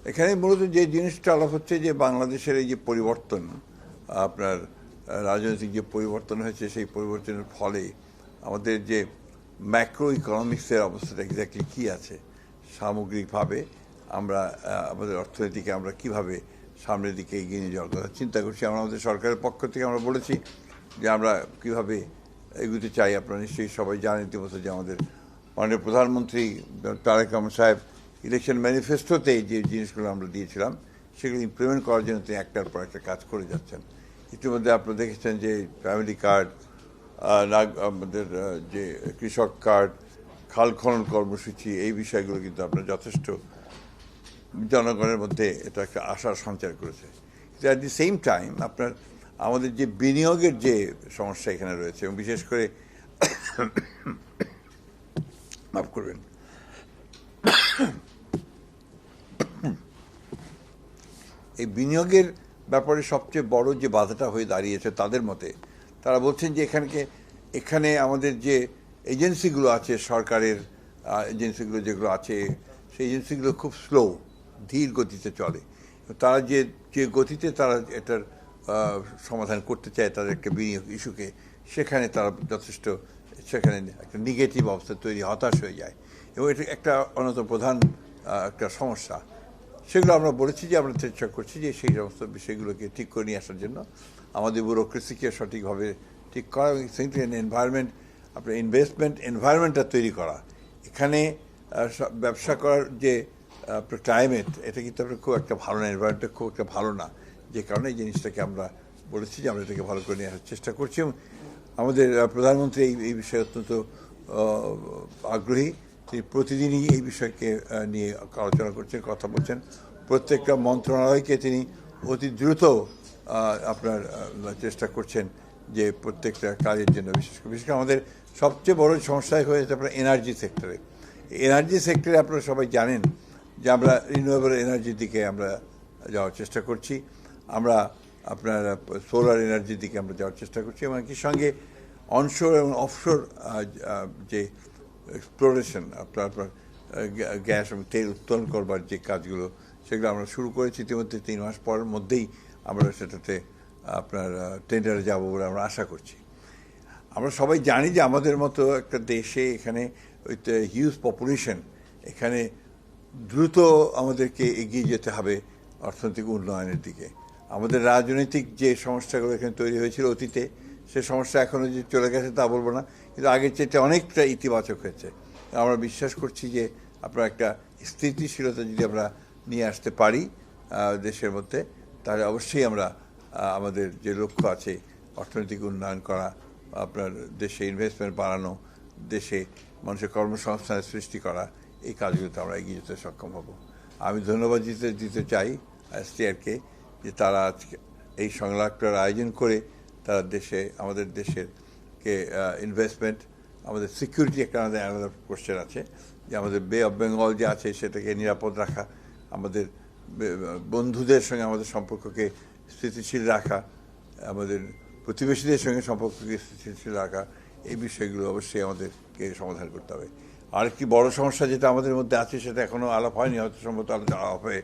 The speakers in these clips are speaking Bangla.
এখানে মূলত যে জিনিসটা আলাপ হচ্ছে যে বাংলাদেশের এই যে পরিবর্তন, আপনার রাজনৈতিক যে পরিবর্তন হয়েছে, সেই পরিবর্তনের ফলে আমাদের যে ম্যাক্রো ইকোনমিক্সের অবস্থাটা এক্স্যাক্টলি কী আছে, সামগ্রিকভাবে আমরা আমাদের অর্থনীতিকে আমরা কিভাবে সামনের দিকে এগিয়ে নিয়ে যাওয়ার কথা চিন্তা করছি। আমরা আমাদের সরকারের পক্ষ থেকে আমরা বলেছি যে আমরা কিভাবে এগুতে চাই। আপনারা নিশ্চয়ই সবাই জানেন ইতিমধ্যে যে আমাদের মাননীয় প্রধানমন্ত্রী তারেক রহমান সাহেব ইলেকশন ম্যানিফেস্টোতে যে জিনিসগুলো আমরা দিয়েছিলাম সেগুলো ইমপ্লিমেন্ট করার জন্য তিনি একটার পর একটা কাজ করে যাচ্ছেন। ইতিমধ্যে আপনারা দেখেছেন যে ফ্যামিলি কার্ড, আমাদের যে কৃষক কার্ড, খাল খনন কর্মসূচি, এই বিষয়গুলো কিন্তু আপনার যথেষ্ট জনগণের মধ্যে এটা একটা আশার সঞ্চার করেছে। অ্যাট দি সেম টাইম আপনার আমাদের যে বিনিয়োগের যে সমস্যা এখানে রয়েছে, এবং বিশেষ করে মাফ করবেন, এই বিনিয়োগের ব্যাপারে সবচেয়ে বড় যে বাধাটা হয়ে দাঁড়িয়েছে তাদের মতে, তারা বলছেন যে এখানে আমাদের যে এজেন্সিগুলো আছে, সরকারের এজেন্সিগুলো যেগুলো আছে, সেই এজেন্সিগুলো খুব স্লো, ধীর গতিতে চলে। তারা যে গতিতে তারা এটার সমাধান করতে চায় তাদের একটা বিনিয়োগ ইস্যুকে, সেখানে তারা যথেষ্ট সেখানে একটা নেগেটিভ অবস্থা তৈরি, হতাশ হয়ে যায়, এবং এটা একটা অন্যতম প্রধান একটা সমস্যা। সেগুলো আমরা বলেছি যে আমরা চেষ্টা করছি যে সেই সমস্ত বিষয়গুলোকে ঠিক করে নিয়ে আসার জন্য আমাদের ব্যুরোক্রেসিকে সঠিকভাবে ঠিক করা, এবং এনভায়রনমেন্ট, আপনার ইনভেস্টমেন্ট এনভায়রনমেন্টটা তৈরি করা। এখানে ব্যবসা করার যে আপনার ক্লাইমেট, এটা কিন্তু আপনার খুব একটা ভালো না, এনভায়রনমেন্টটা খুব একটা ভালো না, যে কারণে এই জিনিসটাকে আমরা বলেছি যে আমরা এটাকে ভালো করে নিয়ে আসার চেষ্টা করছি। এবং আমাদের প্রধানমন্ত্রী এই বিষয়ে অত্যন্ত আগ্রহী। তিনি প্রতিদিনই এই বিষয়কে নিয়ে আলোচনা করছেন, কথা বলছেন। প্রত্যেকটা মন্ত্রণালয়কে তিনি অতি দ্রুত আপনার চেষ্টা করছেন যে প্রত্যেকটা কাজের জন্য, বিশেষ করে আমাদের সবচেয়ে বড় সমস্যাই হয়েছে আপনার এনার্জি সেক্টরে। এনার্জি সেক্টরে আপনারা সবাই জানেন যে আমরা রিনিউয়েবল এনার্জির দিকে আমরা যাওয়ার চেষ্টা করছি। আমরা আপনার সোলার এনার্জির দিকে আমরা যাওয়ার চেষ্টা করছি, এবং একই সঙ্গে অনশোর এবং অফশোর যে এক্সপ্লোরেশন, আপনার গ্যাস এবং তেল উত্তোলন করবার যে কাজগুলো, সেগুলো আমরা শুরু করেছি ইতিমধ্যে। 3 মাস পরের মধ্যেই আমরা সেটাতে আপনার টেন্ডারে যাব বলে আমরা আশা করছি। আমরা সবাই জানি যে আমাদের মতো একটা দেশে এখানে হিউজ পপুলেশন, এখানে দ্রুত আমাদেরকে এগিয়ে যেতে হবে অর্থনৈতিক উন্নয়নের দিকে। আমাদের রাজনৈতিক যে সমস্যাগুলো এখানে তৈরি হয়েছিল অতীতে, সে সমস্যা এখনও যে চলে গেছে তা বলবো না, কিন্তু আগের চেয়ে অনেকটা ইতিবাচক হয়েছে। আমরা বিশ্বাস করছি যে আপনার একটা স্থিতিশীলতা যদি আমরা নিয়ে আসতে পারি দেশের মধ্যে, তাহলে অবশ্যই আমরা আমাদের যে লক্ষ্য আছে অর্থনৈতিক উন্নয়ন করা, আপনার দেশে ইনভেস্টমেন্ট বাড়ানো, দেশে মানুষের কর্মসংস্থানের সৃষ্টি করা, এই কাজগুলোতে আমরা এগিয়ে যেতে সক্ষম হব। আমি ধন্যবাদ দিতে চাই এসটিআরকে যে তারা আজকে এই সংলাপটার আয়োজন করে তারা আমাদের দেশের ইনভেস্টমেন্ট, আমাদের সিকিউরিটি, একটা আমাদের আলাদা কোশ্চেন আছে যে আমাদের বে অফ বেঙ্গল যে আছে সেটাকে নিরাপদ রাখা, আমাদের বন্ধুদের সঙ্গে আমাদের সম্পর্ককে স্থিতিশীল রাখা, আমাদের প্রতিবেশীদের সঙ্গে সম্পর্ককে স্থিতিশীল রাখা, এই বিষয়গুলো অবশ্যই আমাদেরকে সমাধান করতে হবে। আরেকটি বড় সমস্যা যেটা আমাদের মধ্যে আছে, সেটা এখনও আলাপ হয়নি, হয়তো সম্ভবত আলোচনা হবে,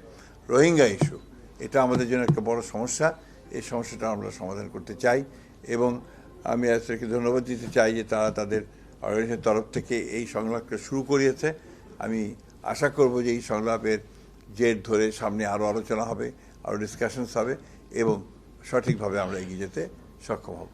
রোহিঙ্গা ইস্যু। এটা আমাদের জন্য একটা বড় সমস্যা। এই সমস্যাটা আমরা সমাধান করতে চাই, এবং আমি আজকে ধন্যবাদ দিতে চাই যে তারা তাদের অর্গানাইজেশনের তরফ থেকে এই সংলাপটা শুরু করিয়েছে। আমি আশা করব যে এই সংলাপের জের ধরে সামনে আরও আলোচনা হবে, আরও ডিসকাশনস হবে, এবং সঠিকভাবে আমরা এগিয়ে যেতে সক্ষম হব।